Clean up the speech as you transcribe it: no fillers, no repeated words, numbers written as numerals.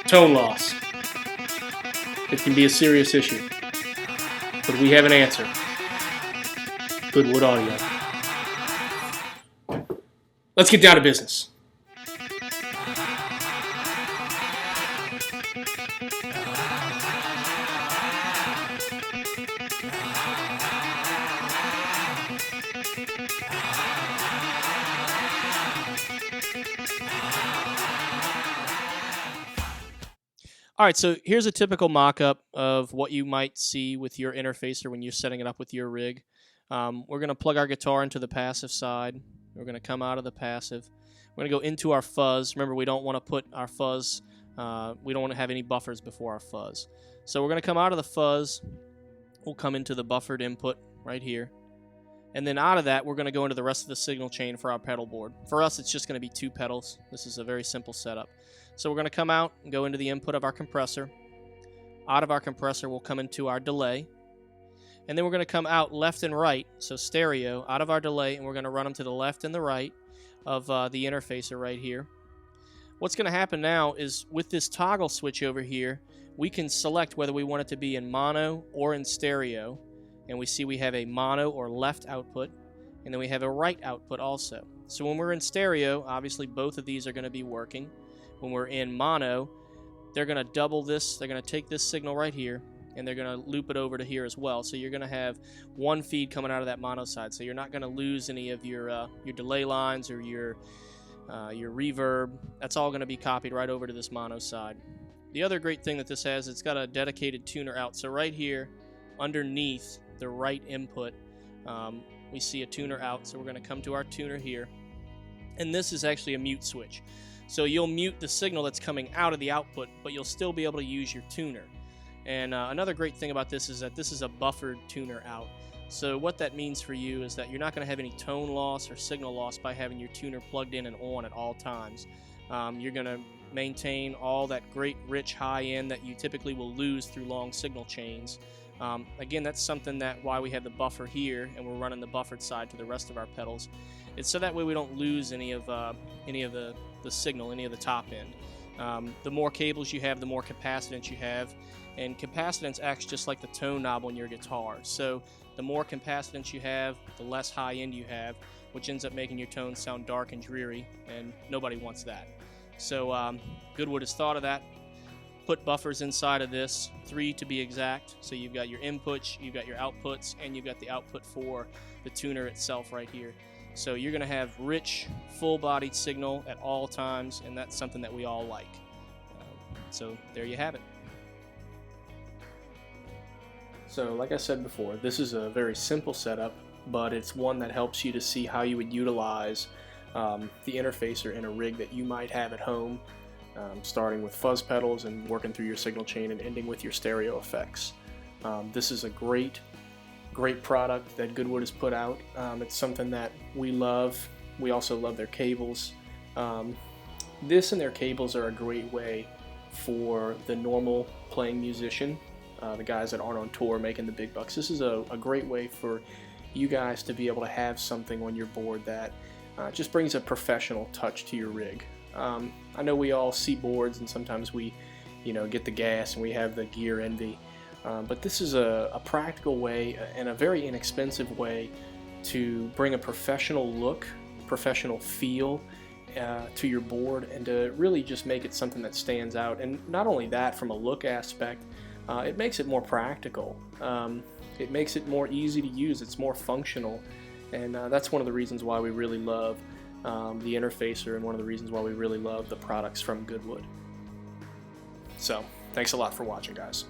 Tone loss. It can be a serious issue. But we have an answer. GoodWood Audio. Let's get down to business. All right, so here's a typical mock-up of what you might see with your interfacer when you're setting it up with your rig. We're going to plug our guitar into the passive side. We're going to come out of the passive. We're going to go into our fuzz. Remember, we don't want to put our fuzz, we don't want to have any buffers before our fuzz. So we're going to come out of the fuzz. We'll come into the buffered input right here. And then out of that, we're going to go into the rest of the signal chain for our pedal board. For us, it's just going to be 2 pedals. This is a very simple setup. So we're going to come out and go into the input of our compressor. Out of our compressor, we'll come into our delay. And then we're going to come out left and right, so stereo, out of our delay, and we're going to run them to the left and the right of the interfacer right here. What's going to happen now is with this toggle switch over here, we can select whether we want it to be in mono or in stereo. And we see we have a mono or left output, and then we have a right output also. So when we're in stereo, obviously both of these are going to be working. When we're in mono, they're going to double this. They're going to take this signal right here, and they're going to loop it over to here as well. So you're going to have one feed coming out of that mono side. So you're not going to lose any of your delay lines or your reverb. That's all going to be copied right over to this mono side. The other great thing that this has, it's got a dedicated tuner out. So right here, underneath the right input, we see a tuner out. So we're going to come to our tuner here. And this is actually a mute switch. So you'll mute the signal that's coming out of the output, but you'll still be able to use your tuner. And another great thing about this is that this is a buffered tuner out. So what that means for you is that you're not going to have any tone loss or signal loss by having your tuner plugged in and on at all times. You're going to maintain all that great rich high end that you typically will lose through long signal chains. Again, that's something that why we have the buffer here and we're running the buffered side to the rest of our pedals. It's so that way we don't lose any of the signal, any of the top end. The more cables you have, the more capacitance you have, and capacitance acts just like the tone knob on your guitar. So the more capacitance you have, the less high end you have, which ends up making your tones sound dark and dreary, and nobody wants that. So GoodWood has thought of that. Put buffers inside of this, 3 to be exact. So you've got your inputs, you've got your outputs, and you've got the output for the tuner itself right here. So you're going to have rich, full-bodied signal at all times, and that's something that we all like. So there you have it. So like I said before, this is a very simple setup, but it's one that helps you to see how you would utilize the interfacer in a rig that you might have at home, starting with fuzz pedals and working through your signal chain and ending with your stereo effects. This is a great product that GoodWood has put out. It's something that we love. We also love their cables. This and their cables are a great way for the normal playing musician, the guys that aren't on tour making the big bucks. This is a great way for you guys to be able to have something on your board that just brings a professional touch to your rig. I know we all see boards and sometimes we get the gas and we have the gear envy. But this is a practical way and a very inexpensive way to bring a professional look, professional feel to your board, and to really just make it something that stands out. And not only that, from a look aspect, it makes it more practical. It makes it more easy to use. It's more functional, and that's one of the reasons why we really love the interfacer, and one of the reasons why we really love the products from GoodWood. So, thanks a lot for watching, guys.